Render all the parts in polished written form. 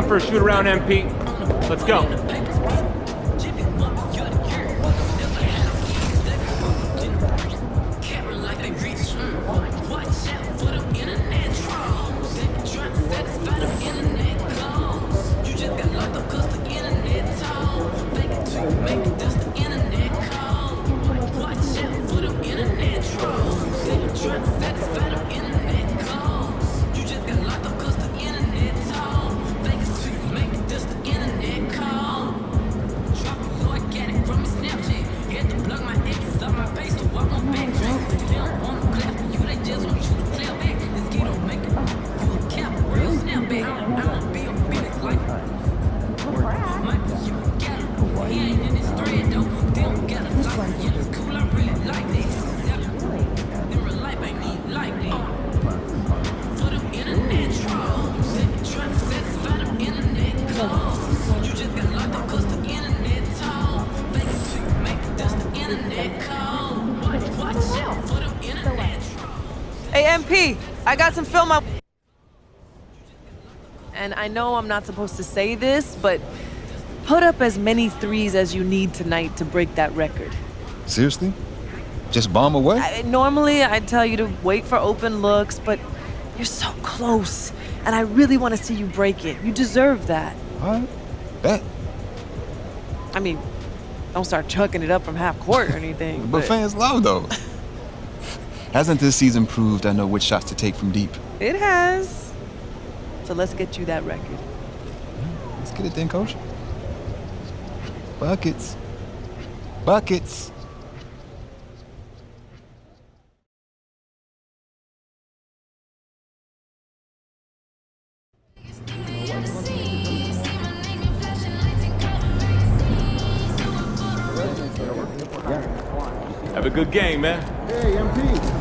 for a shoot around, MP. Let's go. Hey, MP, I got some film up. And I know I'm not supposed to say this, but put up as many threes as you need tonight to break that record. Seriously? Just bomb away? Normally, I'd tell you to wait for open looks, but you're so close. And I really want to see you break it. You deserve that. All right. Bet. I mean, don't start chucking it up from half court or anything. But fans love those. Hasn't this season proved I know which shots to take from deep? It has. So let's get you that record. Let's get it then, Coach. Buckets. Buckets. Have a good game, man. Hey, MP.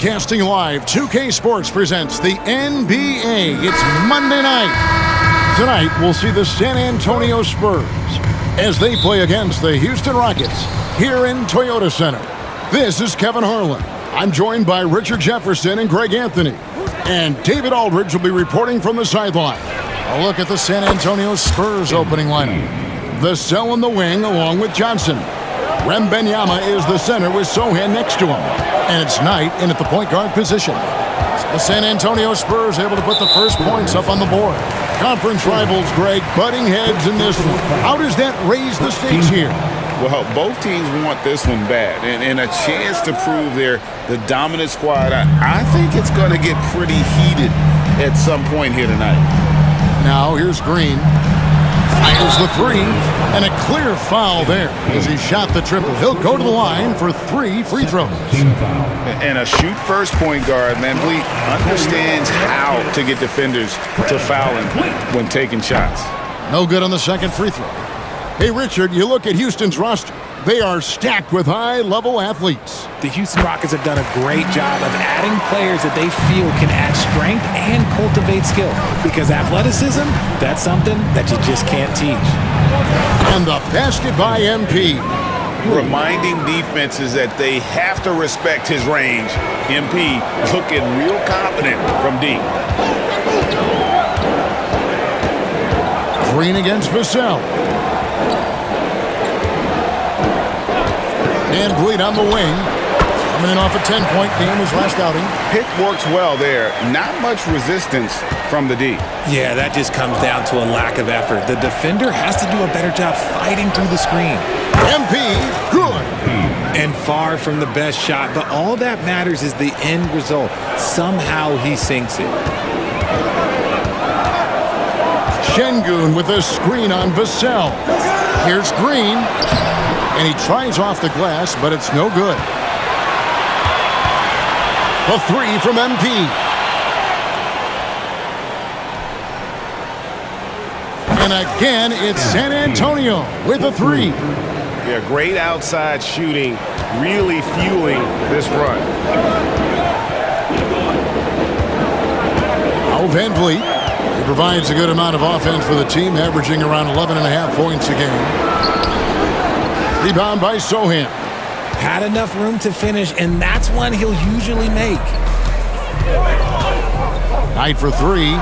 Broadcasting live, 2K Sports presents the NBA. It's Monday night. Tonight, we'll see the San Antonio Spurs as they play against the Houston Rockets here in Toyota Center. This is Kevin Harlan. I'm joined by Richard Jefferson and Greg Anthony. And David Aldridge will be reporting from the sideline. A look at the San Antonio Spurs opening lineup. Vassell in the wing along with Johnson. Wembanyama is the center with Sohan next to him. And it's Knight in at the point guard position. The San Antonio Spurs able to put the first points up on the board. Conference rivals, Greg, butting heads in this one. How does that raise the stakes here? Well, both teams want this one bad, and a chance to prove they're the dominant squad. I think it's going to get pretty heated at some point here tonight. Now here's Green. Fires the three, and a clear foul there as he shot the triple. He'll go to the line for 3 free throws. And a shoot-first point guard, man, Bleak understands how to get defenders to foul him when taking shots. No good on the second free throw. Hey, Richard, you look at Houston's roster. They are stacked with high-level athletes. The Houston Rockets have done a great job of adding players that they feel can add strength and cultivate skill. Because athleticism, that's something that you just can't teach. And the basket by MP. Reminding defenses that they have to respect his range. MP looking real confident from deep. Green against Vassell. Van Vliet on the wing. Coming in off a 10-point game his last outing. Pick works well there. Not much resistance from the D. Yeah, that just comes down to a lack of effort. The defender has to do a better job fighting through the screen. MP, good. And far from the best shot, but all that matters is the end result. Somehow he sinks it. Şengün with a screen on Vassell. Here's Green. And he tries off the glass, but it's no good. A three from MP. And again, it's San Antonio with a three. Yeah, great outside shooting, really fueling this run. Now Van Vliet. He provides a good amount of offense for the team, averaging around 11.5 points a game. Rebound by Sochan. Had enough room to finish, and that's one he'll usually make. Knight for three.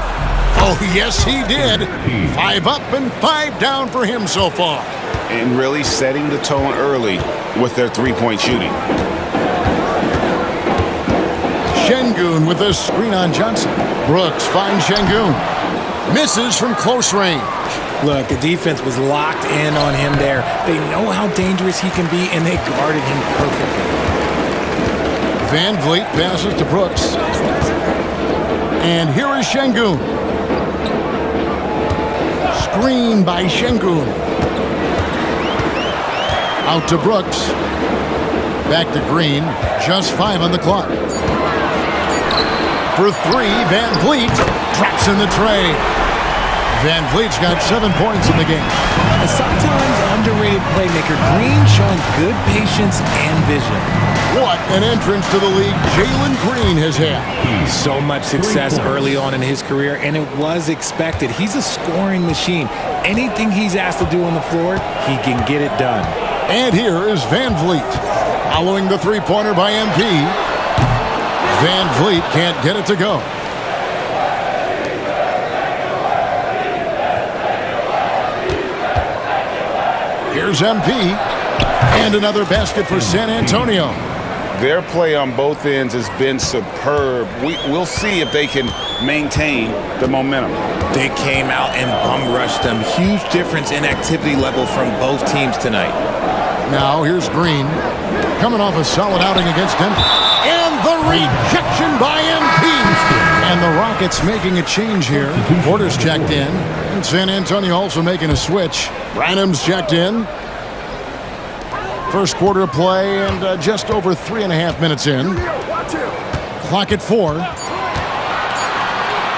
Oh, yes, he did. 5 up and 5 down for him so far. And really setting the tone early with their three-point shooting. Şengün with a screen on Johnson. Brooks finds Şengün. Misses from close range. Look, the defense was locked in on him there. They know how dangerous he can be, and they guarded him perfectly. Van Vliet passes to Brooks. And here is Şengün. Screen by Şengün. Out to Brooks. Back to Green. Just 5 on the clock. For three, Van Vliet drops in the tray. Van Vliet's got 7 points in the game. A sometimes underrated playmaker, Green showing good patience and vision. What an entrance to the league Jalen Green has had. So much success early on in his career, and it was expected. He's a scoring machine. Anything he's asked to do on the floor, he can get it done. And here is Van Vliet. Following the three-pointer by MP. Van Vliet can't get it to go. Here's MP. And another basket for San Antonio. Their play on both ends has been superb. We'll see if they can maintain the momentum. They came out and bum rushed them. Huge difference in activity level from both teams tonight. Now here's Green. Coming off a solid outing against Denver. And the rejection by MP. And the Rockets making a change here. Porter's checked in. And San Antonio also making a switch. Branham's checked in. First quarter of play and just over 3.5 minutes in. Clock at 4.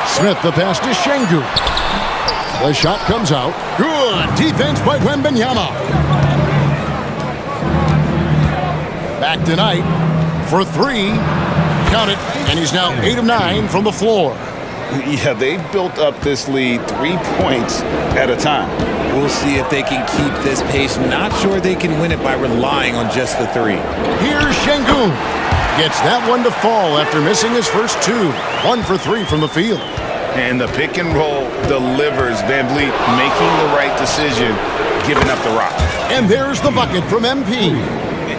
Smith the pass to Şengün. The shot comes out. Good defense by Wembanyama. Back tonight for 3. Count it. And he's now 8 of 9 from the floor. Yeah, they've built up this lead 3 points at a time. We'll see if they can keep this pace. Not sure they can win it by relying on just the 3. Here's Şengün. Gets that one to fall after missing his first 2. 1 for 3 from the field. And the pick and roll delivers. Van Vliet making the right decision, giving up the rock. And there's the bucket from MP.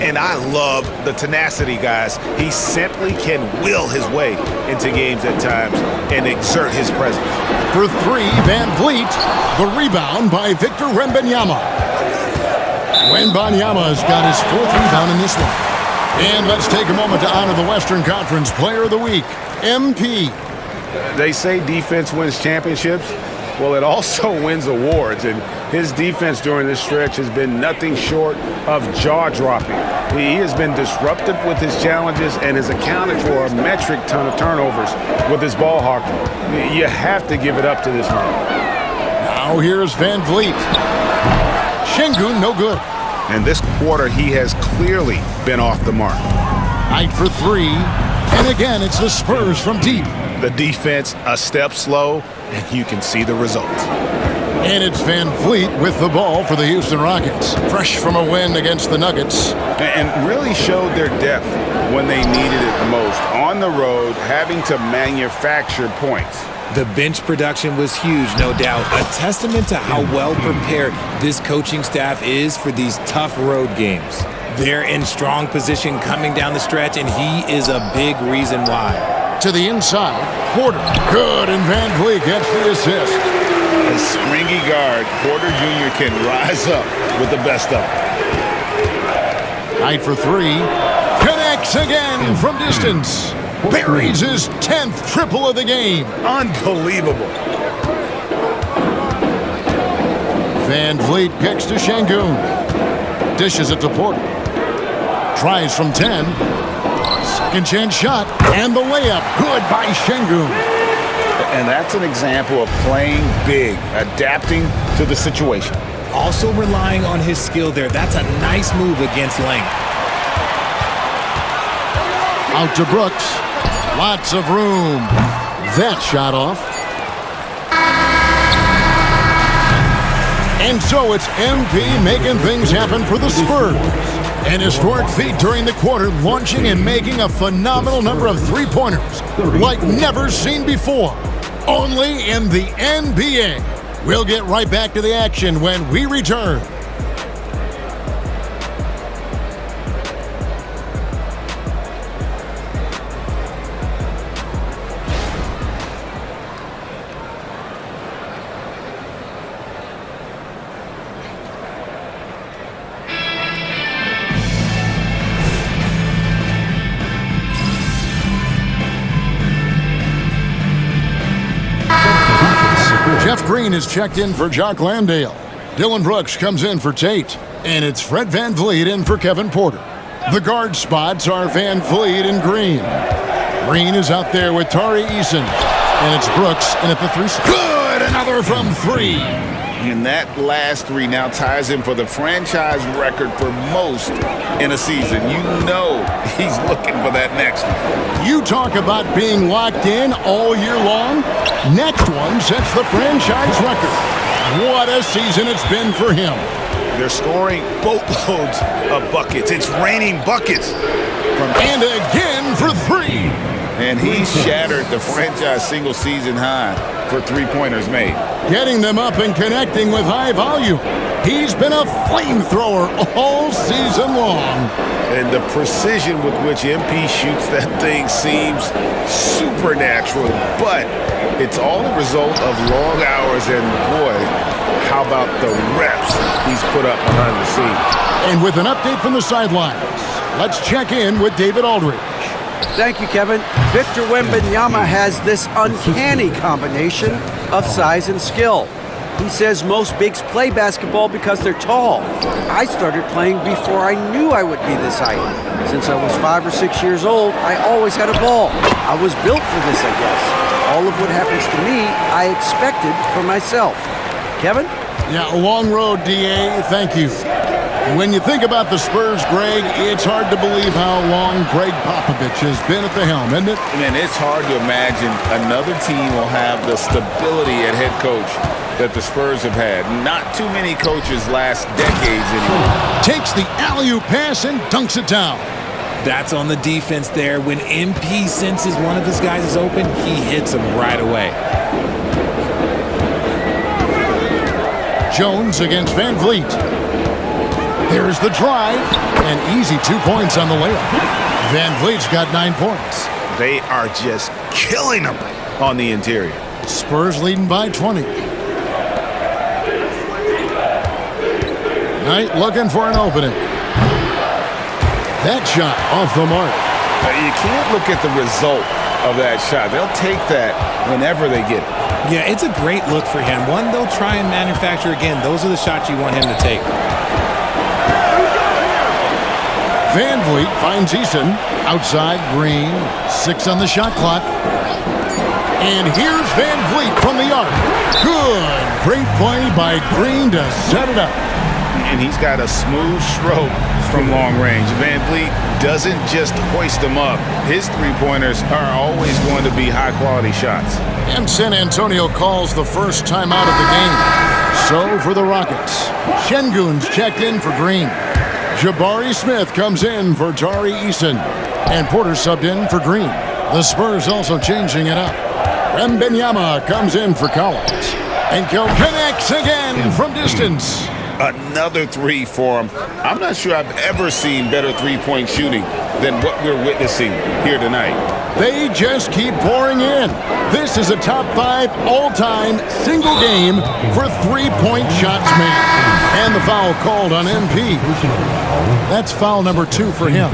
And I love the tenacity, guys. He simply can will his way into games at times and exert his presence. For 3, Van Vliet. The rebound by Victor Wembanyama. Wembanyama's got his 4th rebound in this one. And let's take a moment to honor the Western Conference Player of the Week, MP. They say defense wins championships. Well, it also wins awards, and his defense during this stretch has been nothing short of jaw-dropping. He has been disruptive with his challenges and has accounted for a metric ton of turnovers with his ball hawking. You have to give it up to this man. Now here's Van Vliet. Şengün, no good. And this quarter, he has clearly been off the mark. Knight for 3. And again, it's the Spurs from deep. The defense a step slow, and you can see the results. And it's Van Vliet with the ball for the Houston Rockets. Fresh from a win against the Nuggets. And really showed their depth when they needed it most. On the road, having to manufacture points. The bench production was huge, no doubt. A testament to how well prepared this coaching staff is for these tough road games. They're in strong position coming down the stretch, and he is a big reason why. To the inside, Porter. Good, and Van Vliet gets the assist. A springy guard, Porter Jr. can rise up with the best of them. Knight for three. Connects again from distance. Buries his 10th triple of the game. Unbelievable. Van Vliet kicks to Şengün. Dishes it to Porter. Tries from 10. Second chance shot. And the layup. Good by Şengün. And that's an example of playing big, adapting to the situation. Also relying on his skill there. That's a nice move against length. Out to Brooks. Lots of room. That shot off. And so it's MP making things happen for the Spurs. An historic feat during the quarter, launching and making a phenomenal number of three-pointers like never seen before. Only in the NBA. We'll get right back to the action when we return. Jeff Green is checked in for Jock Landale. Dylan Brooks comes in for Tate. And it's Fred Van Vliet in for Kevin Porter. The guard spots are Van Vliet and Green. Green is out there with Tari Eason. And it's Brooks in at the three. Good! Another from three. And that last three now ties him for the franchise record for most in a season. You know he's looking for that next one. You talk about being locked in all year long. Next one sets the franchise record. What a season it's been for him. They're scoring boatloads of buckets. It's raining buckets. And again for three. And he shattered the franchise single-season high for three-pointers made. Getting them up and connecting with high volume. He's been a flamethrower all season long. And the precision with which MP shoots that thing seems supernatural, but it's all a result of long hours, and boy, how about the reps he's put up behind the scenes. And with an update from the sidelines, let's check in with David Aldridge. Thank you, Kevin. Victor Wembanyama has this uncanny combination of size and skill. He says most bigs play basketball because they're tall. I started playing before I knew I would be this height. Since I was 5 or 6 years old, I always had a ball. I was built for this, I guess. All of what happens to me, I expected for myself. Kevin? Yeah, a long road, D.A. Thank you. When you think about the Spurs, Greg, it's hard to believe how long Greg Popovich has been at the helm, isn't it? Man, it's hard to imagine another team will have the stability at head coach that the Spurs have had. Not too many coaches last decades anymore. Takes the alley-oop pass and dunks it down. That's on the defense there. When MP senses one of his guys is open, he hits him right away. Jones against Van Vliet. There's the drive, and easy 2 points on the layup. Van Vliet's got 9 points. They are just killing them on the interior. Spurs leading by 20. Knight looking for an opening. That shot off the mark. You can't look at the result of that shot. They'll take that whenever they get it. Yeah, it's a great look for him. One they'll try and manufacture again. Those are the shots you want him to take. Van Vliet finds Eason. Outside, Green. 6 on the shot clock. And here's Van Vliet from the arc. Good. Great play by Green to set it up. And he's got a smooth stroke from long range. Van Vliet doesn't just hoist them up. His three-pointers are always going to be high-quality shots. And San Antonio calls the first timeout of the game. So for the Rockets, Şengün's checked in for Green. Jabari Smith comes in for Tari Eason. And Porter subbed in for Green. The Spurs also changing it up. Wembanyama comes in for Collins. And Kill connects again from distance. Another three for him. I'm not sure I've ever seen better three-point shooting than what we're witnessing here tonight. They just keep pouring in. This is a top 5 all-time single game for three-point shots made. And the foul called on MP. That's foul number 2 for him.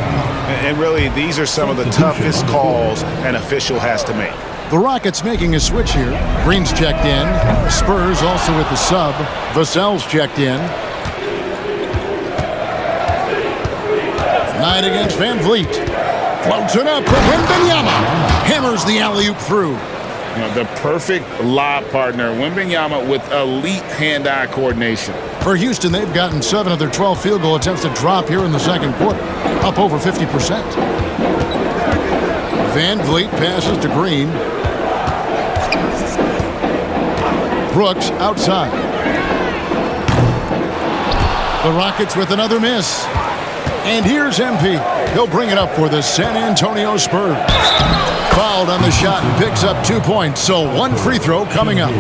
And really, these are some of the toughest calls an official has to make. The Rockets making a switch here. Green's checked in. Spurs also with the sub. Vassell's checked in. Knight against Van Vliet. Floats it up for Wembanyama. Hammers the alley-oop through. The perfect lob partner, Wembanyama, with elite hand-eye coordination. For Houston, they've gotten 7 of their 12 field goal attempts to drop here in the second quarter. Up over 50%. Van Vliet passes to Green. Brooks outside. The Rockets with another miss. And here's MP. He'll bring it up for the San Antonio Spurs. Fouled on the shot and picks up 2 points. So 1 free throw coming up.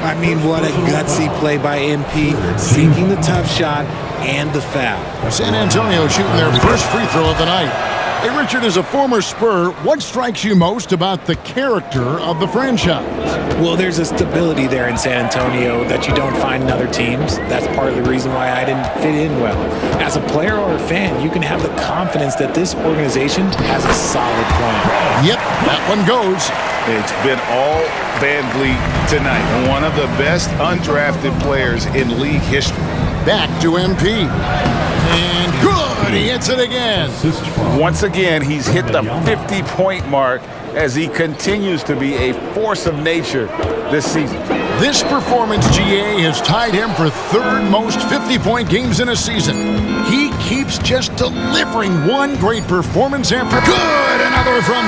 I mean, what a gutsy play by MP, sinking the tough shot and the foul. San Antonio shooting their first free throw of the night. Hey, Richard, as a former Spur, what strikes you most about the character of the franchise? Well, there's a stability there in San Antonio that you don't find in other teams. That's part of the reason why I didn't fit in well. As a player or a fan, you can have the confidence that this organization has a solid plan. Yep, that one goes. It's been all Van Vliet tonight. One of the best undrafted players in league history. Back to MP. And good! He hits it again. Once again, he's hit the 50-point mark as he continues to be a force of nature this season. This performance, GA, has tied him for 3rd most 50-point games in a season. He keeps just delivering one great performance after good. Another from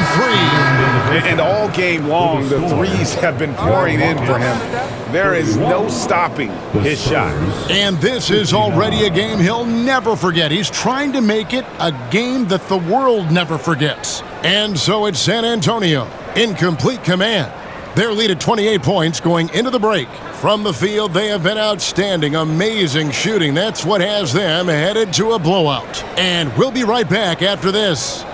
3. And all game long, the threes have been pouring in for him. There is no stopping his shot. And this is already a game he'll never forget. He's trying to make it a game that the world never forgets. And so it's San Antonio in complete command. Their lead at 28 points going into the break. From the field, they have been outstanding, amazing shooting. That's what has them headed to a blowout. And we'll be right back after this.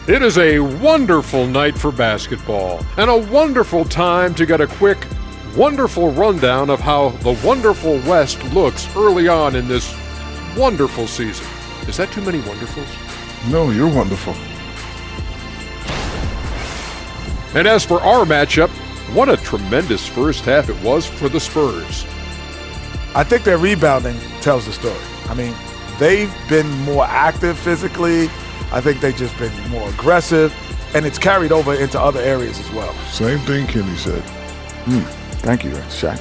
It is a wonderful night for basketball and a wonderful time to get a quick, wonderful rundown of how the wonderful West looks early on in this wonderful season. Is that too many wonderfuls? No, you're wonderful. And as for our matchup, what a tremendous first half it was for the Spurs. I think their rebounding tells the story. I mean, they've been more active physically. I think they've just been more aggressive, and it's carried over into other areas as well. Same thing Kenny said. Thank you, Shaq.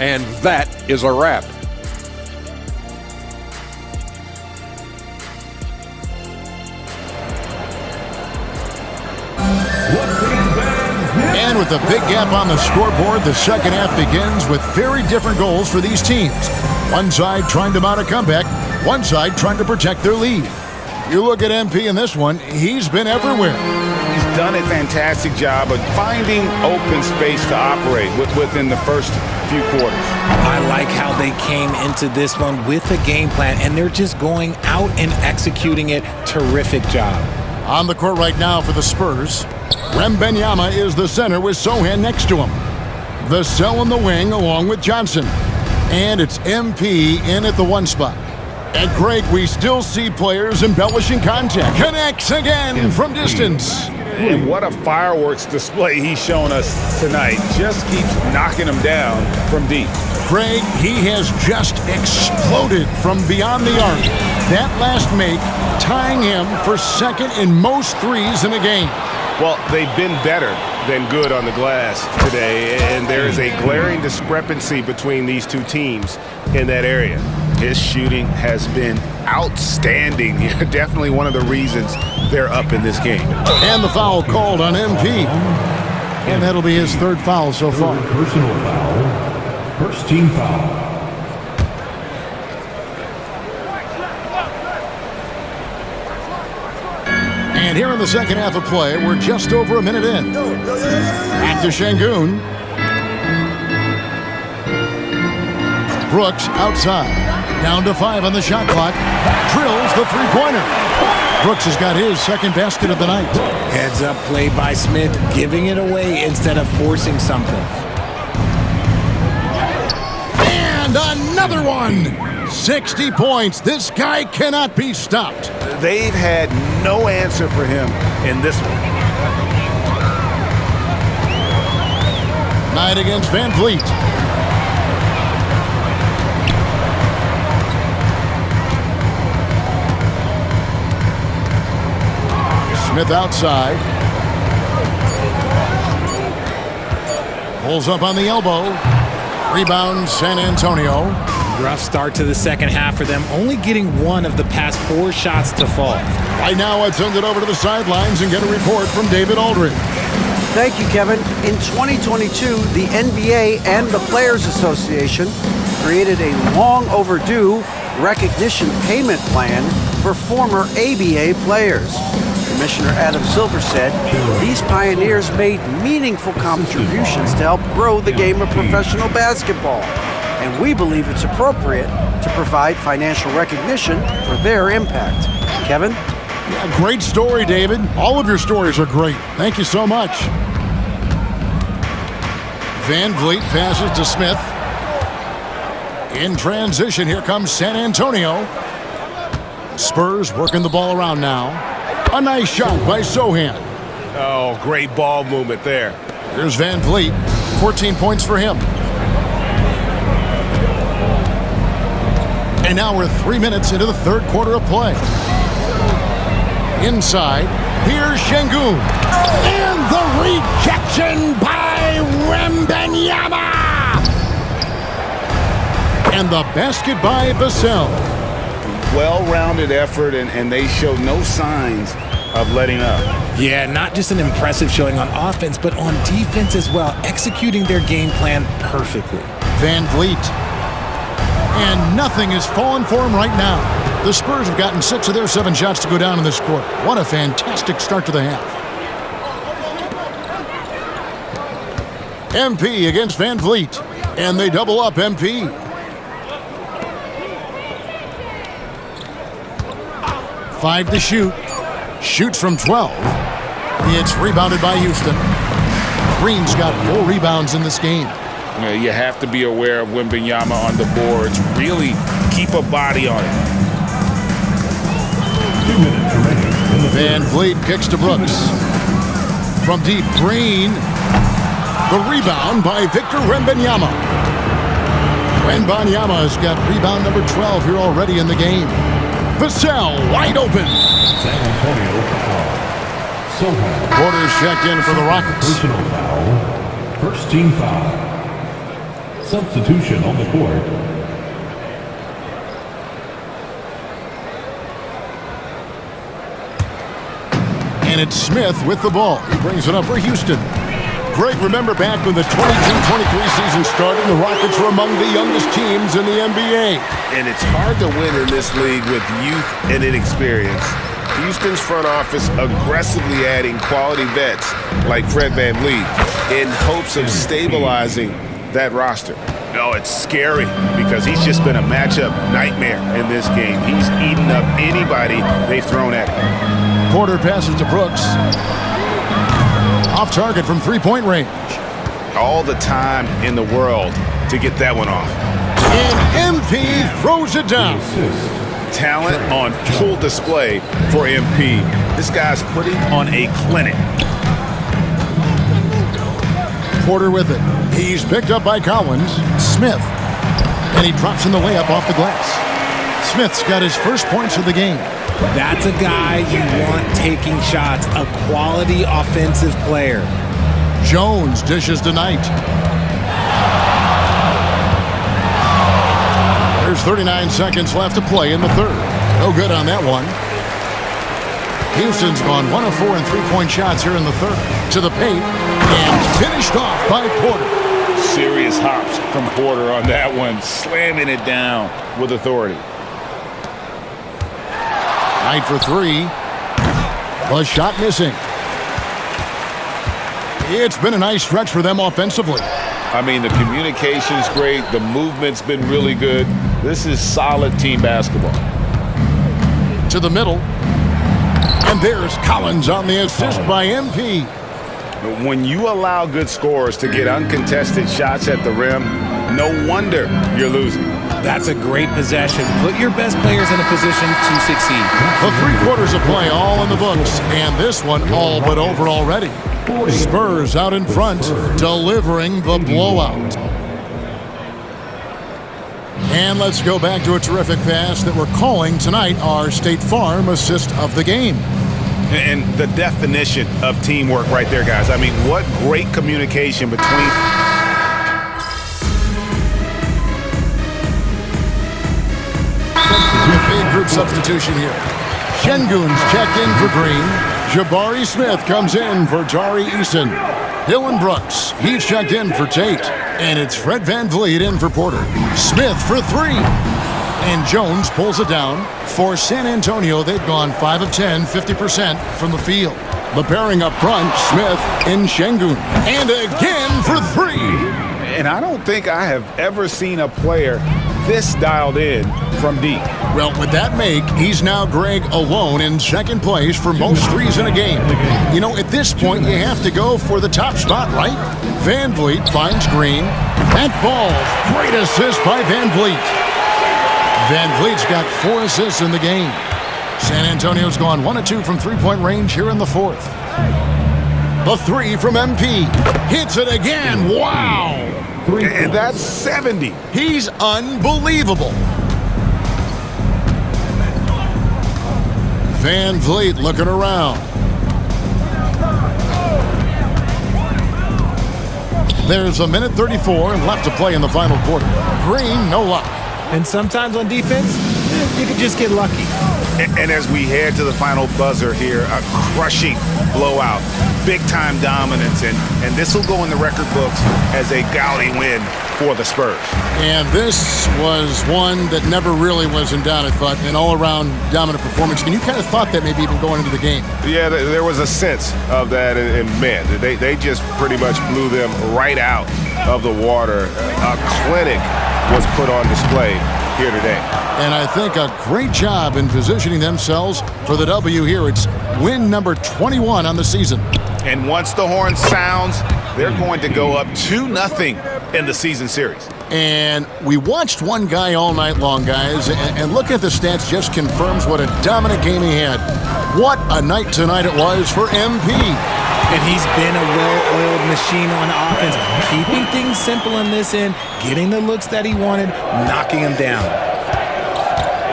And that is a wrap. And with With a big gap on the scoreboard, the second half begins with very different goals for these teams. One side trying to mount a comeback, one side trying to protect their lead. You look at MP in this one, he's been everywhere. He's done a fantastic job of finding open space to operate within the first few quarters. I like how they came into this one with a game plan, and they're just going out and executing it. Terrific job. On the court right now for the Spurs, Wembanyama is the center with Sochan next to him. Vassell in the wing along with Johnson. And it's MP in at the 1 spot. At Greg, we still see players embellishing contact. Connects again from distance. And what a fireworks display he's shown us tonight. Just keeps knocking them down from deep. Greg, he has just exploded from beyond the arc. That last make tying him for second in most threes in a game. Well, they've been better than good on the glass today, and there is a glaring discrepancy between these two teams in that area. His shooting has been outstanding. Definitely one of the reasons they're up in this game. And the foul called on MP. And that'll be his 3rd foul so far. Personal foul. First team foul. And here in the second half of play, we're just over a minute in. Back to Şengün. Brooks outside. Down to 5 on the shot clock. Drills the three-pointer. Brooks has got his second basket of the night. Heads up play by Smith, giving it away instead of forcing something. And another one. 60 points. This guy cannot be stopped. They've had no answer for him in this one. Knight against Van Vliet. Smith outside. Pulls up on the elbow. Rebound San Antonio. Rough start to the second half for them, only getting 1 of the past 4 shots to fall. Right now, I'd send it over to the sidelines and get a report from David Aldridge. Thank you, Kevin. In 2022, the NBA and the Players Association created a long overdue recognition payment plan for former ABA players. Commissioner Adam Silver said these pioneers made meaningful contributions to help grow the game of professional basketball. And we believe it's appropriate to provide financial recognition for their impact. Kevin? Yeah, great story, David. All of your stories are great. Thank you so much. Van Vliet passes to Smith. In transition, here comes San Antonio. Spurs working the ball around now. A nice shot by Sochan. Oh, great ball movement there. Here's Van Vliet. 14 points for him. And now we're 3 minutes into the 3rd quarter of play. Inside, here's Şengün. And the rejection by Wembanyama. And the basket by Vassell. Well-rounded effort, and they show no signs of letting up. Yeah, not just an impressive showing on offense, but on defense as well, executing their game plan perfectly. Van Vliet. And nothing is falling for him right now. The Spurs have gotten 6 of their 7 shots to go down in this quarter. What a fantastic start to the half. MP against Van Vliet. And they double up MP. Five to shoot. Shoots from 12. It's rebounded by Houston. Green's got 4 rebounds in this game. You have to be aware of Wembanyama on the boards. Really keep a body on it. 2 minutes remaining. Van Vliet kicks to Brooks. From deep, Green. The rebound by Victor Wembanyama. Wembanyama has got rebound number 12 here already in the game. Vassell wide open. San Antonio foul. Sochan. Quarters checked in for the Rockets. Personal foul. First team foul. Substitution on the court. And it's Smith with the ball. He brings it up for Houston. Greg, remember back when the 22-23 season started, the Rockets were among the youngest teams in the NBA. And it's hard to win in this league with youth and inexperience. Houston's front office aggressively adding quality vets like Fred VanVleet in hopes of stabilizing that roster. No, it's scary because he's just been a matchup nightmare in this game. He's eaten up anybody they've thrown at him. Porter passes to Brooks. Off target from three-point range. All the time in the world to get that one off. And MP throws it down. Talent on full display for MP. This guy's putting on a clinic. Porter with it. He's picked up by Collins. Smith. And he drops in the layup off the glass. Smith's got his first points of the game. That's a guy you want taking shots, a quality offensive player. Jones dishes to Knight. There's 39 seconds left to play in the third. No good on that one. Houston's gone 1 of 4 in three-point shots here in the third. To the paint and finished off by Porter. Serious hops from Porter on that one, slamming it down with authority. Knight for three. The shot missing. It's been a nice stretch for them offensively. I mean, the communication's great. The movement's been really good. This is solid team basketball. To the middle. And there's Collins on the assist by MP. When you allow good scorers to get uncontested shots at the rim, no wonder you're losing. That's a great possession. Put your best players in a position to succeed. The 3/4 of play all in the books, and this one all but over already. Spurs out in front, delivering the blowout. And let's go back to a terrific pass that we're calling tonight our State Farm assist of the game. And the definition of teamwork right there, guys. I mean, what great communication between... Big group substitution here. Şengün's checked in for Green. Jabari Smith comes in for Tari Eason. Dylan Brooks, he's checked in for Tate. And it's Fred VanVleet in for Porter. Smith for three. And Jones pulls it down. For San Antonio, they've gone 5 of 10, 50% from the field. The pairing up front, Smith and Şengün. And again for three. And I don't think I have ever seen a player this dialed in from deep. Well, with that make, he's now Greg alone in second place for most threes in a game. You know, at this point, you have to go for the top spot, right? VanVleet finds Green. That ball, great assist by VanVleet. VanVleet's got 4 assists in the game. San Antonio's gone 1 of 2 from three-point range here in the fourth. The three from MP. Hits it again. Wow! And that's 70. He's unbelievable. VanVleet looking around. There's a minute 34 left to play in the final quarter. Green, no luck. And sometimes on defense, you can just get lucky. And as we head to the final buzzer here, a crushing blowout, big-time dominance, and this will go in the record books as a gaudy win for the Spurs. And this was one that never really was in doubt, I thought, an all-around dominant performance. And you kind of thought that maybe even going into the game. Yeah, there was a sense of that, and man, they just pretty much blew them right out of the water. A clinic was put on display here today. And I think a great job in positioning themselves for the W here. It's win number 21 on the season. And once the horn sounds, they're going to go up 2-0 in the season series. And we watched one guy all night long, guys, and look at the stats just confirms what a dominant game he had. What a night tonight it was for MP. And he's been a well-oiled machine on offense, keeping things simple in this end, getting the looks that he wanted, knocking them down.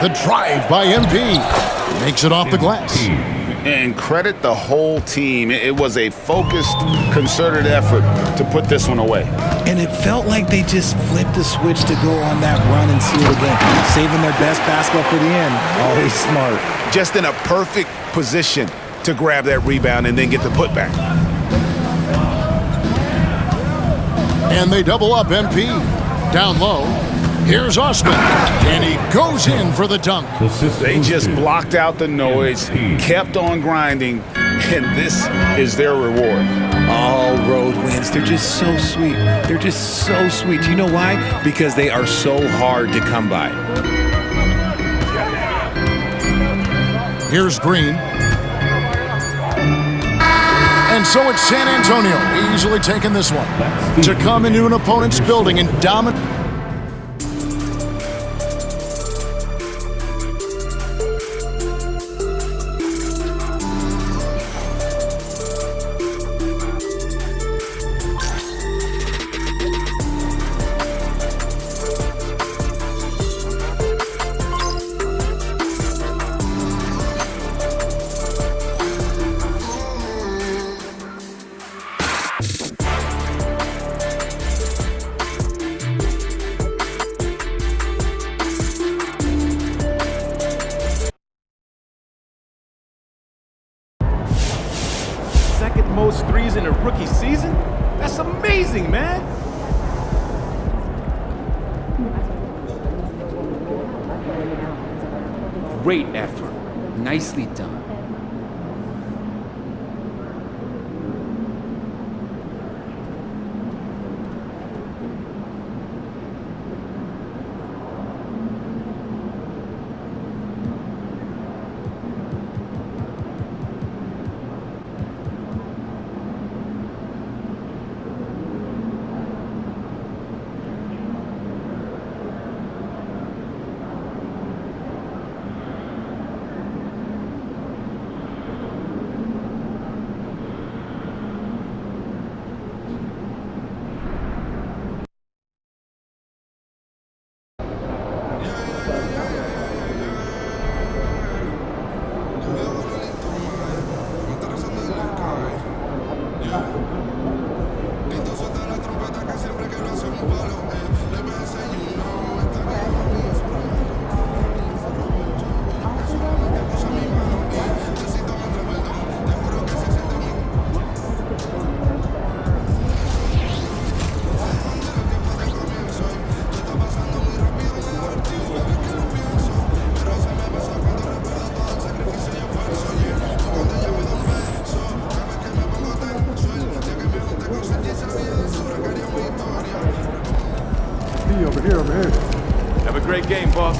The drive by MP makes it off the glass. And credit the whole team. It was a focused, concerted effort to put this one away. And it felt like they just flipped the switch to go on that run and seal the game, saving their best basketball for the end. Always smart. Just in a perfect position to grab that rebound and then get the putback. And they double up MP. Down low, here's Osman. And he goes in for the dunk. They just blocked out the noise, kept on grinding, and this is their reward. All road wins. They're just so sweet. They're just so sweet. You know why? Because they are so hard to come by. Here's Green. And so it's San Antonio easily taking this one to come into an opponent's building and dominate. Second most threes in a rookie season? That's amazing, man. Great effort. Nicely done. Have a great game, boss.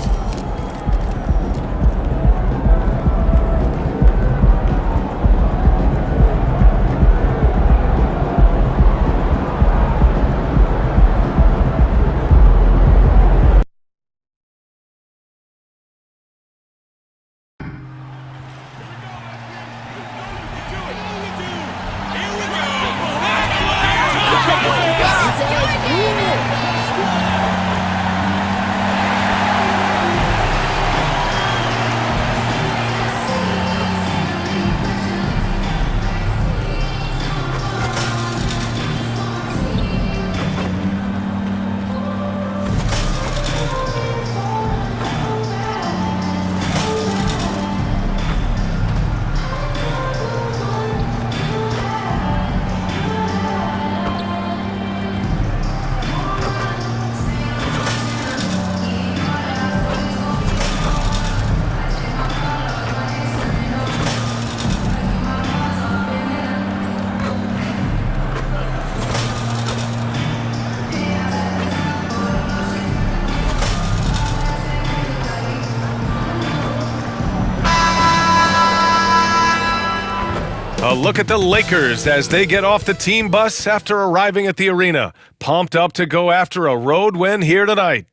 A look at the Lakers as they get off the team bus after arriving at the arena. Pumped up to go after a road win here tonight.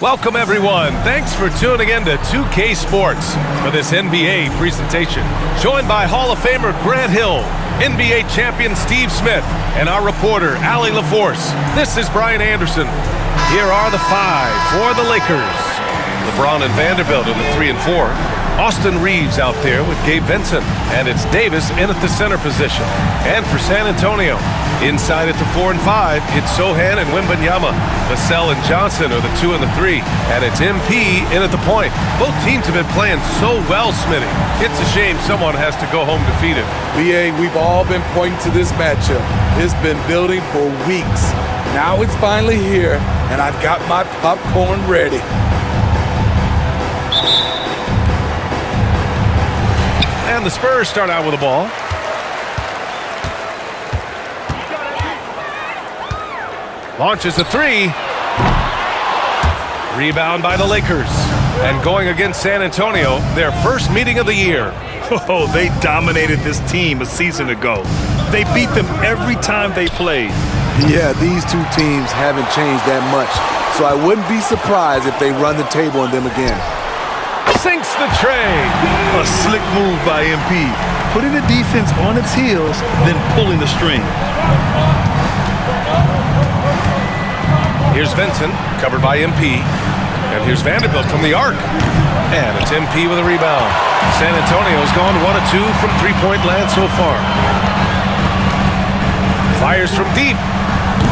Welcome, everyone. Thanks for tuning in to 2K Sports for this NBA presentation. Joined by Hall of Famer Grant Hill, NBA champion Steve Smith, and our reporter, Allie LaForce. This is Brian Anderson. Here are the five for the Lakers. LeBron and Vanderbilt in the 3 and 4. Austin Reeves out there with Gabe Vincent. And it's Davis in at the center position. And for San Antonio, Inside at the 4 and 5, it's Sohan and Wembanyama. Vassell and Johnson are the 2 and the 3. And it's MP in at the point. Both teams have been playing so well, Smitty. It's a shame someone has to go home defeated. We've all been pointing to this matchup. It's been building for weeks. Now it's finally here, and I've got my popcorn ready. And the Spurs start out with the ball. Launches a 3. Rebound by the Lakers. And going against San Antonio, their first meeting of the year. Oh, they dominated this team a season ago. They beat them every time they played. Yeah, these two teams haven't changed that much, so I wouldn't be surprised if they run the table on them again. Sinks the tray. A slick move by MP. Putting the defense on its heels, then pulling the string. Here's Vincent, covered by MP. And here's Vanderbilt from the arc. And it's MP with a rebound. San Antonio's gone 1 of 2 from three-point land so far. Fires from deep.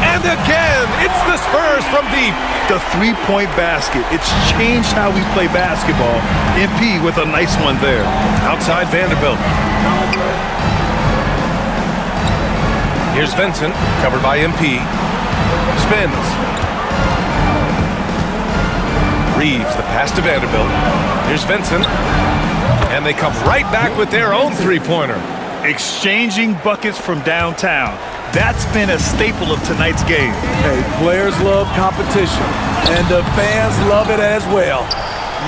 And again, it's the Spurs from deep. The three-point basket. It's changed how we play basketball. MP with a nice one there. Outside Vanderbilt. Here's Vincent, covered by MP. Spins. Reeves, the pass to Vanderbilt. Here's Vincent. And they come right back with their own three-pointer. Exchanging buckets from downtown. That's been a staple of tonight's game. Hey, players love competition, and the fans love it as well.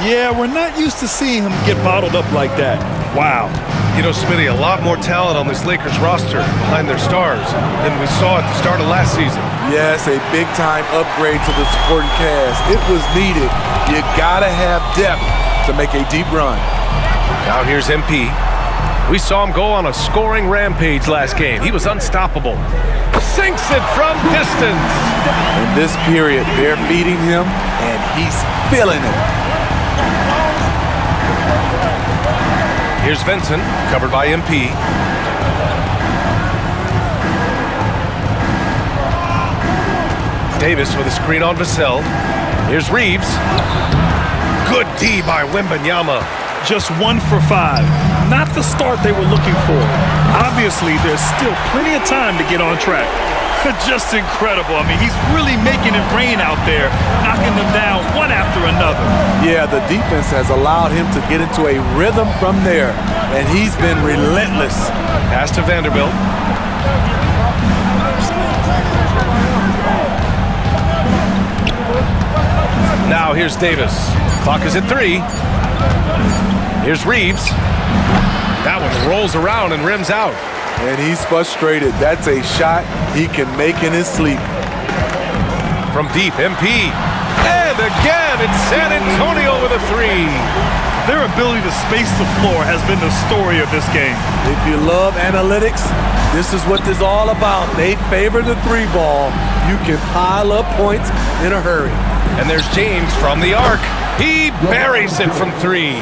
Yeah, we're not used to seeing him get bottled up like that. Wow. You know, Smitty, a lot more talent on this Lakers roster behind their stars than we saw at the start of last season. Yes, a big-time upgrade to the supporting cast. It was needed. You gotta have depth to make a deep run. Now here's MP. We saw him go on a scoring rampage last game. He was unstoppable. Sinks it from distance. In this period, they're feeding him, and he's feeling it. Here's Vincent, covered by MP. Davis with a screen on Vassell. Here's Reeves. Good D by Wembanyama. Just 1 for 5. Not the start they were looking for. Obviously, there's still plenty of time to get on track. Just incredible. I mean, he's really making it rain out there, knocking them down one after another. Yeah, the defense has allowed him to get into a rhythm from there, and he's been relentless. Pass to Vanderbilt. Now here's Davis. Clock is at 3. Here's Reeves. That one rolls around and rims out. And he's frustrated. That's a shot he can make in his sleep. From deep, MP. And again, it's San Antonio with a 3. Their ability to space the floor has been the story of this game. If you love analytics, this is what this is all about. They favor the 3 ball. You can pile up points in a hurry. And there's James from the arc. He buries it from 3.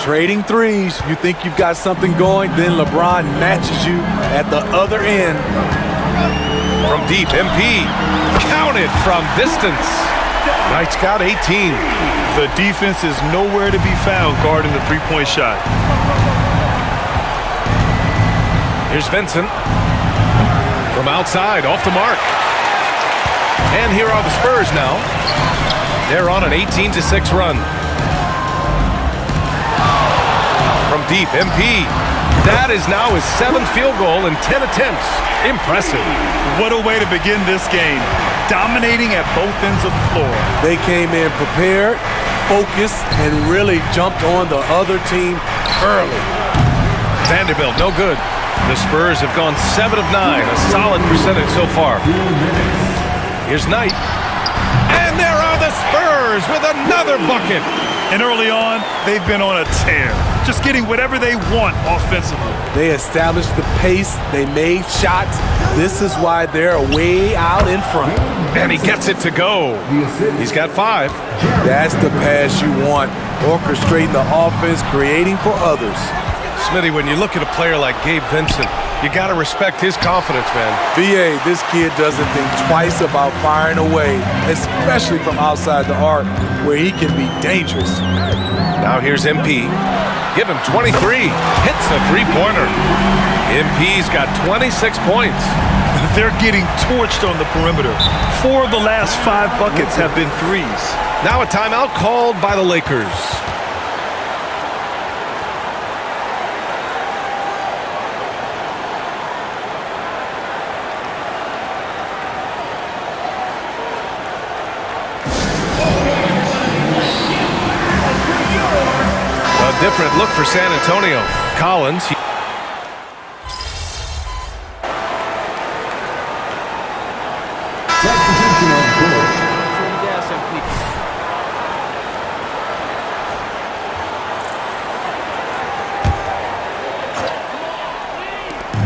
Trading threes, you think you've got something going, then LeBron matches you at the other end. From deep, MP. Counted from distance. Knight's got 18. The defense is nowhere to be found guarding the three-point shot. Here's Vincent. From outside, off the mark. And here are the Spurs now. They're on an 18-6 run. From deep, MP. That is now his 7th field goal in 10 attempts. Impressive. What a way to begin this game. Dominating at both ends of the floor. They came in prepared, focused, and really jumped on the other team early. Vanderbilt, no good. The Spurs have gone 7 of 9, a solid percentage so far. Here's Knight. And there are the Spurs with another bucket. And early on, they've been on a tear. Just getting whatever they want offensively. They established the pace. They made shots. This is why they're way out in front. And he gets it to go. He's got 5. That's the pass you want. Orchestrating the offense, creating for others. Smitty, when you look at a player like Gabe Vincent, you got to respect his confidence, man. BA, this kid doesn't think twice about firing away, especially from outside the arc where he can be dangerous. Now here's MP. Give him 23. Hits a three-pointer. MP's got 26 points. They're getting torched on the perimeter. 4 of the last 5 buckets have been threes. Now a timeout called by the Lakers. A different look for San Antonio. Collins.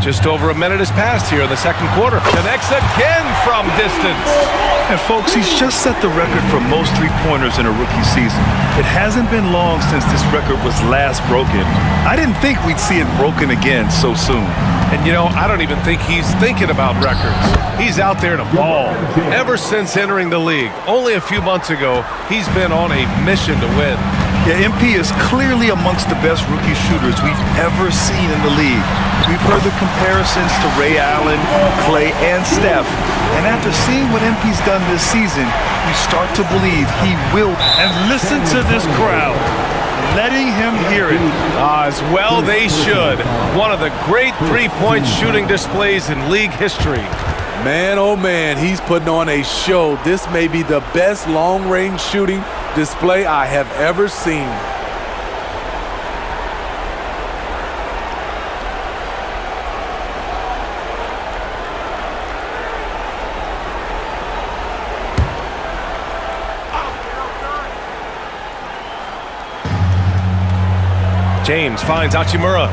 Just over a minute has passed here in the second quarter. Connects again from distance. And folks, he's just set the record for most three-pointers in a rookie season. It hasn't been long since this record was last broken. I didn't think we'd see it broken again so soon. And you know, I don't even think he's thinking about records. He's out there to ball. Ever since entering the league, only a few months ago, he's been on a mission to win. Yeah, MP is clearly amongst the best rookie shooters we've ever seen in the league. We've heard the comparisons to Ray Allen, Clay, and Steph. And after seeing what MP's done this season, you start to believe he will. And listen to this crowd, letting him hear it. As well they should. One of the great three-point shooting displays in league history. Man, oh man, he's putting on a show. This may be the best long-range shooting display I have ever seen. James finds Hachimura.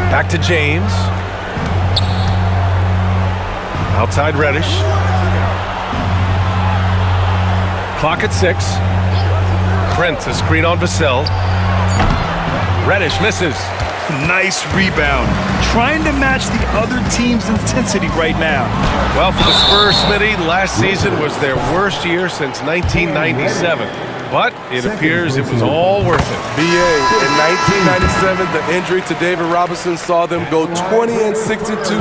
Back to James. Outside Reddish. Clock at 6. Prince, a screen on Vassell. Reddish misses. Nice rebound. Trying to match the other team's intensity right now. Well, for the Spurs, Smitty, last season was their worst year since 1997. But it appears it was all worth it. BA, in 1997, the injury to David Robinson saw them go 20-62.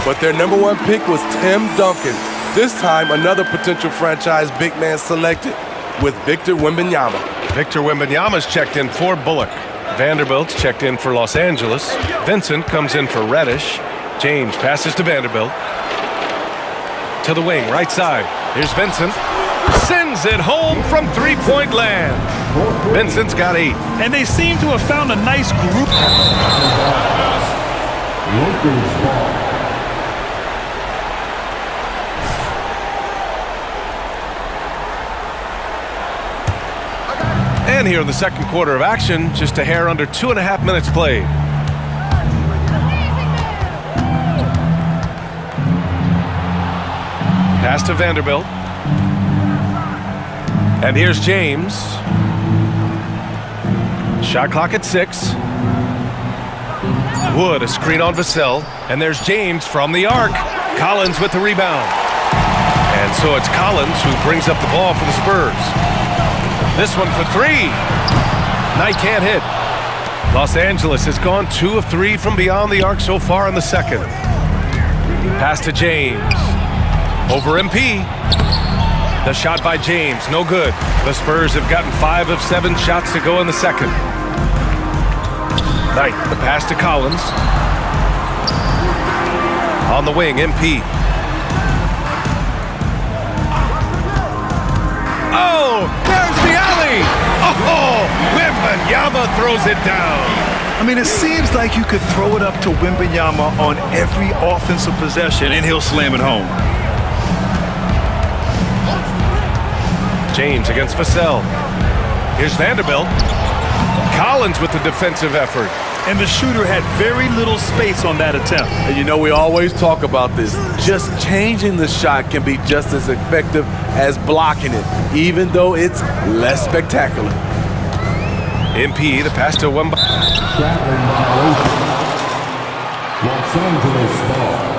But their number 1 pick was Tim Duncan. This time, another potential franchise big man selected with Victor Wembanyama. Victor Wembanyama's checked in for Bullock. Vanderbilt's checked in for Los Angeles. Vincent comes in for Reddish. James passes to Vanderbilt. To the wing, right side. Here's Vincent. Sends it home from three-point land. Vincent's got 8. And they seem to have found a nice group. And here in the second quarter of action, just a hair under 2.5 minutes played. Pass to Vanderbilt. And here's James. Shot clock at 6. Wood, a screen on Vassell. And there's James from the arc. Collins with the rebound. And so it's Collins who brings up the ball for the Spurs. This one for 3. Knight can't hit. Los Angeles has gone 2 of 3 from beyond the arc so far in the second. Pass to James. Over MP. The shot by James, no good. The Spurs have gotten 5 of 7 shots to go in the second. Knight, the pass to Collins. On the wing, MP. Oh, there's the alley! Oh, Wembanyama throws it down. I mean, it seems like you could throw it up to Wembanyama on every offensive possession and he'll slam it home. James against Vassell. Here's Vanderbilt. Collins with the defensive effort. And the shooter had very little space on that attempt. And you know, we always talk about this. Just changing the shot can be just as effective as blocking it, even though it's less spectacular. MP, the pass to Wemba. Traveling violation. Los Angeles ball.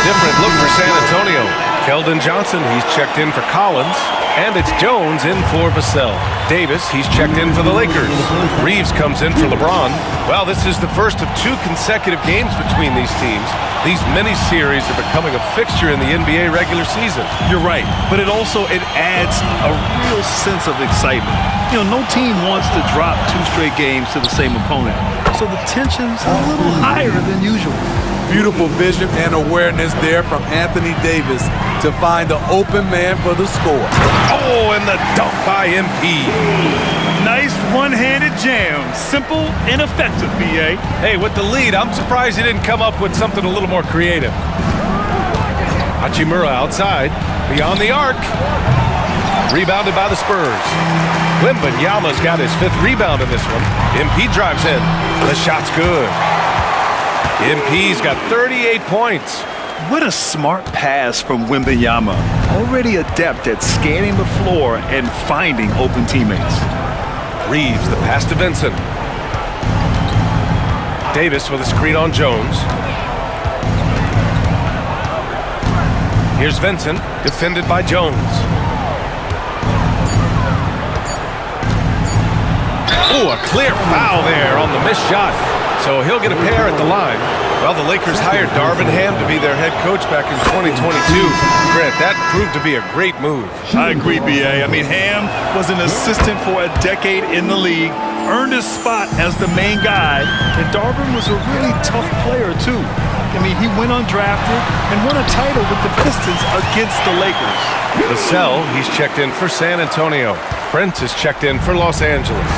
Different look for San Antonio. Keldon Johnson, he's checked in for Collins. And it's Jones in for Vassell. Davis, he's checked in for the Lakers. Reeves comes in for LeBron. Well, this is the first of 2 consecutive games between these teams. These mini-series are becoming a fixture in the NBA regular season. You're right, but it adds a real sense of excitement. You know, no team wants to drop 2 straight games to the same opponent, so the tension's a little higher than usual. Beautiful vision and awareness there from Anthony Davis to find the open man for the score. Oh, and the dunk by MP. Nice one-handed jam. Simple and effective, B.A. Hey, with the lead, I'm surprised he didn't come up with something a little more creative. Hachimura outside, beyond the arc. Rebounded by the Spurs. Wembanyama's got his 5th rebound in this one. MP drives in. The shot's good. MP's got 38 points. What a smart pass from Wembanyama. Already adept at scanning the floor and finding open teammates. Reeves, the pass to Vincent. Davis with a screen on Jones. Here's Vincent, defended by Jones. Oh, a clear foul there on the missed shot. So he'll get a pair at the line. Well, the Lakers hired Darvin Ham to be their head coach back in 2022. Grant, that proved to be a great move. I agree, B.A. I mean, Ham was an assistant for a decade in the league, earned his spot as the main guy, and Darvin was a really tough player, too. I mean, he went undrafted and won a title with the Pistons against the Lakers. Vassell, he's checked in for San Antonio. Prince is checked in for Los Angeles.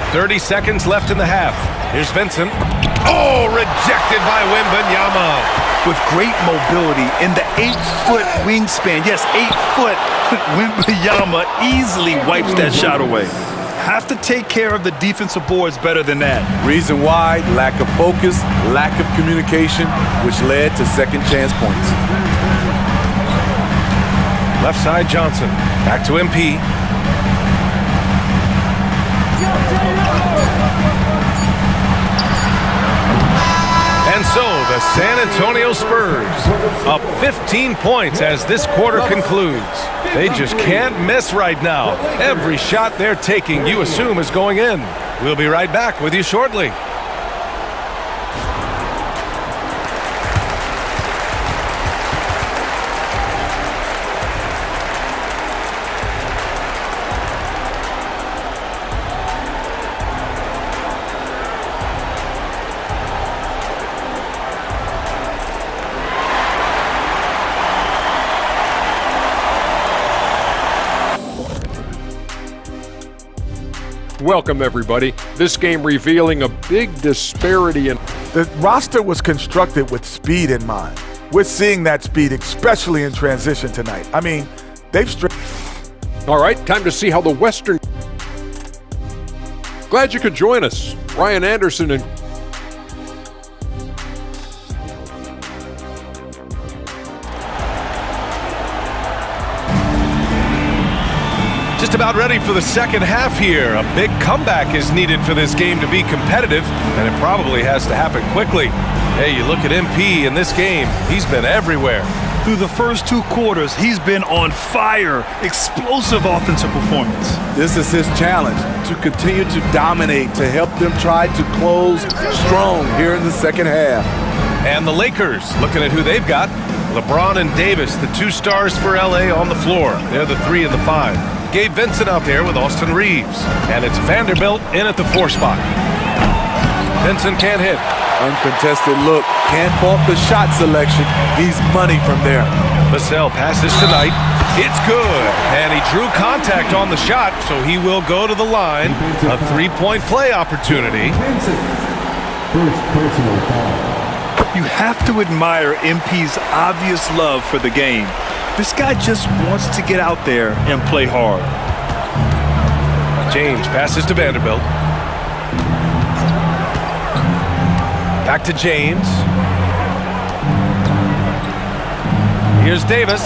30 seconds left in the half. Here's Vincent. Oh, rejected by Wembanyama. With great mobility in the 8-foot wingspan. Yes, 8 foot. Wembanyama easily wipes that shot away. Have to take care of the defensive boards better than that. Reason why, lack of focus, lack of communication, which led to second chance points. Left side Johnson. Back to MP. And so the San Antonio Spurs up 15 points as this quarter concludes. They just can't miss right now. Every shot they're taking, you assume, is going in. We'll be right back with you shortly. Welcome, everybody. This game revealing a big disparity in... The roster was constructed with speed in mind. We're seeing that speed, especially in transition tonight. I mean, they've... All right, time to see how the Western... Glad you could join us. Ryan Anderson and... Just about ready for the second half here. A big comeback is needed for this game to be competitive, and it probably has to happen quickly. Hey, you look at MP in this game, he's been everywhere. Through the first 2 quarters, he's been on fire. Explosive offensive performance. This is his challenge, to continue to dominate, to help them try to close strong here in the second half. And the Lakers, looking at who they've got. LeBron and Davis, the 2 stars for LA on the floor. They're the 3 and the 5. Gabe Vincent out there with Austin Reeves. And it's Vanderbilt in at the 4 spot. Vincent can't hit. Uncontested look. Can't fault the shot selection. He's money from there. Vassell passes tonight. It's good. And he drew contact on the shot, so he will go to the line. A 3-point play opportunity. First personal foul. You have to admire MP's obvious love for the game. This guy just wants to get out there and play hard. James passes to Vanderbilt. Back to James. Here's Davis.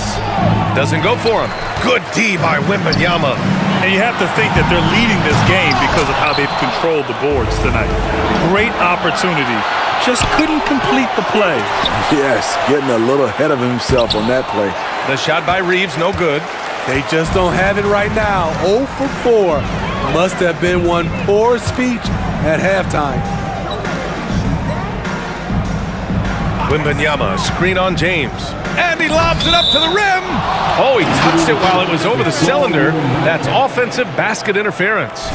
Doesn't go for him. Good D by Wembanyama. And you have to think that they're leading this game because of how they've controlled the boards tonight. Great opportunity. Just couldn't complete the play. Yes, getting a little ahead of himself on that play. The shot by Reeves, no good. They just don't have it right now. 0 for 4. Must have been one poor speech at halftime. Wembanyama, screen on James. And he lobs it up to the rim. Oh, he touched it while it was over the cylinder. That's offensive basket interference.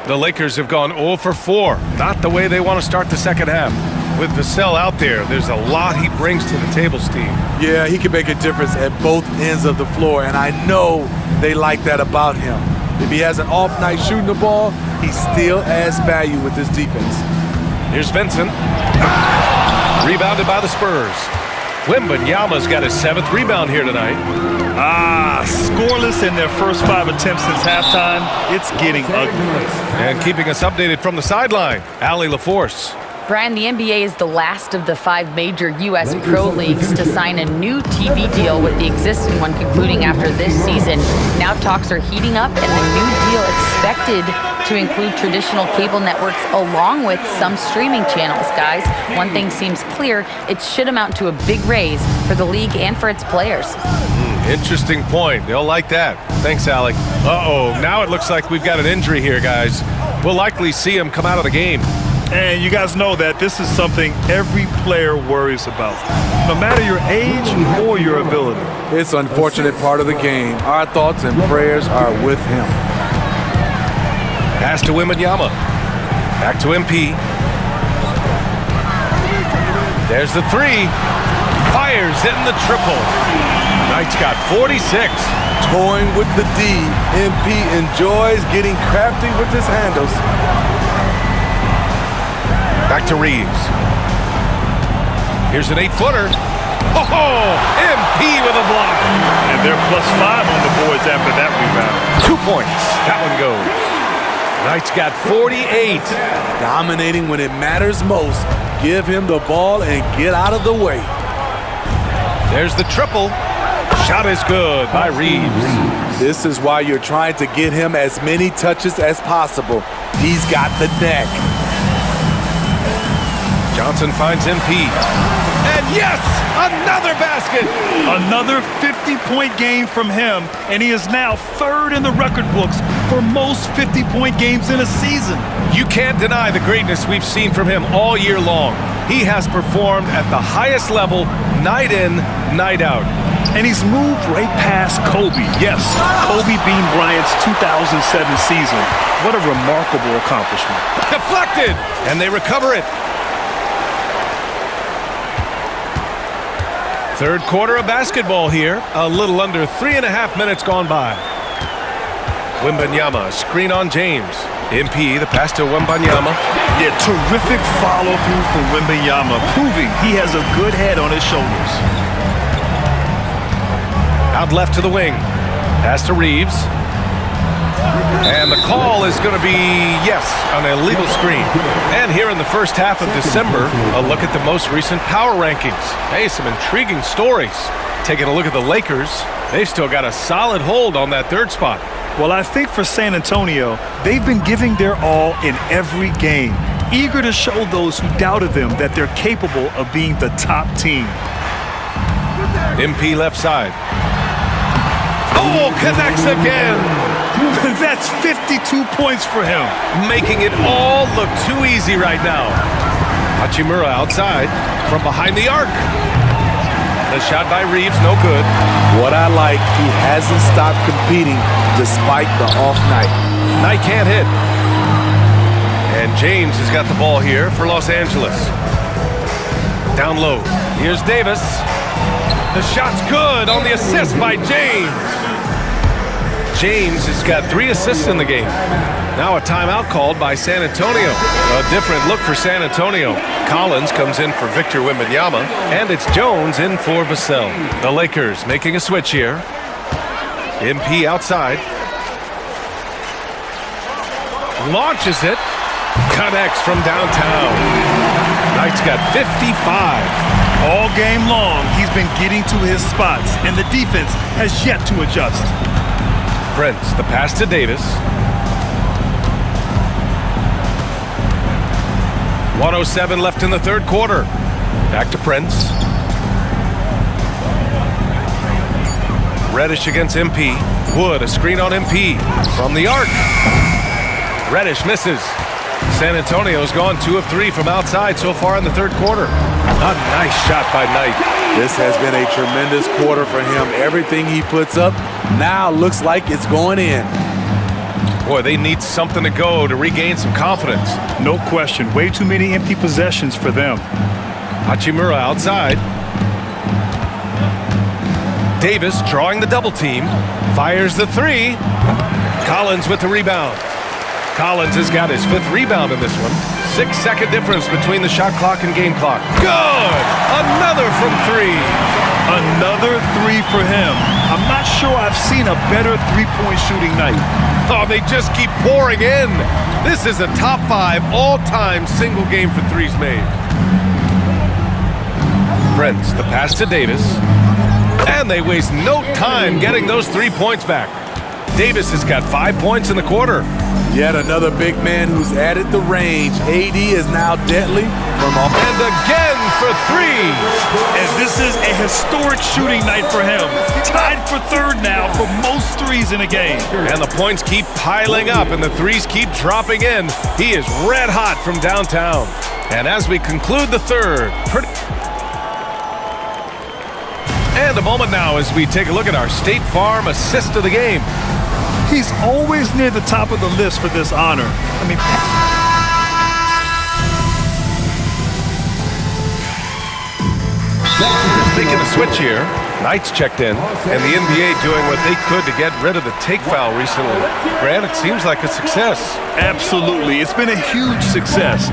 The Lakers have gone 0 for 4. Not the way they want to start the second half. With Vassell out there, there's a lot he brings to the table, Steve. Yeah, he can make a difference at both ends of the floor, and I know they like that about him. If he has an off night shooting the ball, he still adds value with his defense. Here's Vincent. Rebounded by the Spurs. Wembanyama's got his 7th rebound here tonight. Scoreless in their first 5 attempts since halftime. It's getting ugly. And keeping us updated from the sideline, Allie LaForce. Brian, the NBA is the last of the 5 major U.S. pro leagues to sign a new TV deal, with the existing one concluding after this season. Now talks are heating up, and the new deal expected to include traditional cable networks along with some streaming channels. Guys, one thing seems clear: it should amount to a big raise for the league and for its players. Interesting point. They'll like that. Thanks, Allie. Uh-oh, now it looks like we've got an injury here, guys. We'll likely see him come out of the game. And you guys know that this is something every player worries about, no matter your age or your ability. It's an unfortunate part of the game. Our thoughts and prayers are with him. Pass to Wembanyama. Back to MP. There's the 3. Fires in the triple. Knight's got 46. Toying with the D. MP enjoys getting crafty with his handles. Back to Reeves. Here's an 8-footer. Oh, MP with a block. And they're +5 on the boards after that rebound. 2 points. That one goes. Knight's got 48. Dominating when it matters most. Give him the ball and get out of the way. There's the triple. Shot is good by Reeves. This is why you're trying to get him as many touches as possible. He's got the neck. Johnson finds MP. And yes, another basket. Another 50-point game from him, and he is now 3rd in the record books for most 50-point games in a season. You can't deny the greatness we've seen from him all year long. He has performed at the highest level, night in, night out. And he's moved right past Kobe. Yes, Kobe being Bryant's 2007 season. What a remarkable accomplishment. Deflected, and they recover it. Third quarter of basketball here. A little under 3.5 minutes gone by. Wembanyama, screen on James. MP, the pass to Wembanyama. Yeah, terrific follow-through from Wembanyama, proving he has a good head on his shoulders. Out left to the wing. Pass to Reeves. And the call is going to be, yes, an illegal screen. And here in the first half of December, a look at the most recent power rankings. Hey, some intriguing stories. Taking a look at the Lakers, they've still got a solid hold on that 3rd spot. Well, I think for San Antonio, they've been giving their all in every game, eager to show those who doubted them that they're capable of being the top team. MP left side. Oh, connects again. That's 52 points for him. Making it all look too easy right now. Hachimura outside from behind the arc. The shot by Reeves, no good. What I like, he hasn't stopped competing despite the off night. Knight can't hit. And James has got the ball here for Los Angeles. Down low. Here's Davis. The shot's good on the assist by James. James has got 3 assists in the game. Now a timeout called by San Antonio. A different look for San Antonio. Collins comes in for Victor Wembanyama, and it's Jones in for Vassell. The Lakers making a switch here. MP outside. Launches it. Connects from downtown. Knight's got 55. All game long, he's been getting to his spots, and the defense has yet to adjust. Prince, the pass to Davis. 1:07 left in the third quarter. Back to Prince. Reddish against MP. Wood, a screen on MP. From the arc. Reddish misses. San Antonio's gone 2 of 3 from outside so far in the third quarter. A nice shot by Knight. This has been a tremendous quarter for him. Everything he puts up now looks like it's going in. Boy, they need something to go to regain some confidence. No question. Way too many empty possessions for them. Hachimura outside. Davis drawing the double team. Fires the 3. Collins with the rebound. Collins has got his 5th rebound in this one. 6-second difference between the shot clock and game clock. Good! Another from 3. Another 3 for him. I'm not sure I've seen a better three-point shooting night. Oh, they just keep pouring in. This is a top 5 all-time single game for threes made. Prince, the pass to Davis. And they waste no time getting those 3 points back. Davis has got 5 points in the quarter. Yet another big man who's added the range. AD is now deadly from off. And again for 3. And this is a historic shooting night for him. Tied for 3rd now for most threes in a game. And the points keep piling up and the threes keep dropping in. He is red hot from downtown. And as we conclude the 3rd, and a moment now as we take a look at our State Farm assist of the game. He's always near the top of the list for this honor. I mean, making a switch here. Knights checked in, and the NBA doing what they could to get rid of the take foul recently. Grant, it seems like a success. Absolutely. It's been a huge success.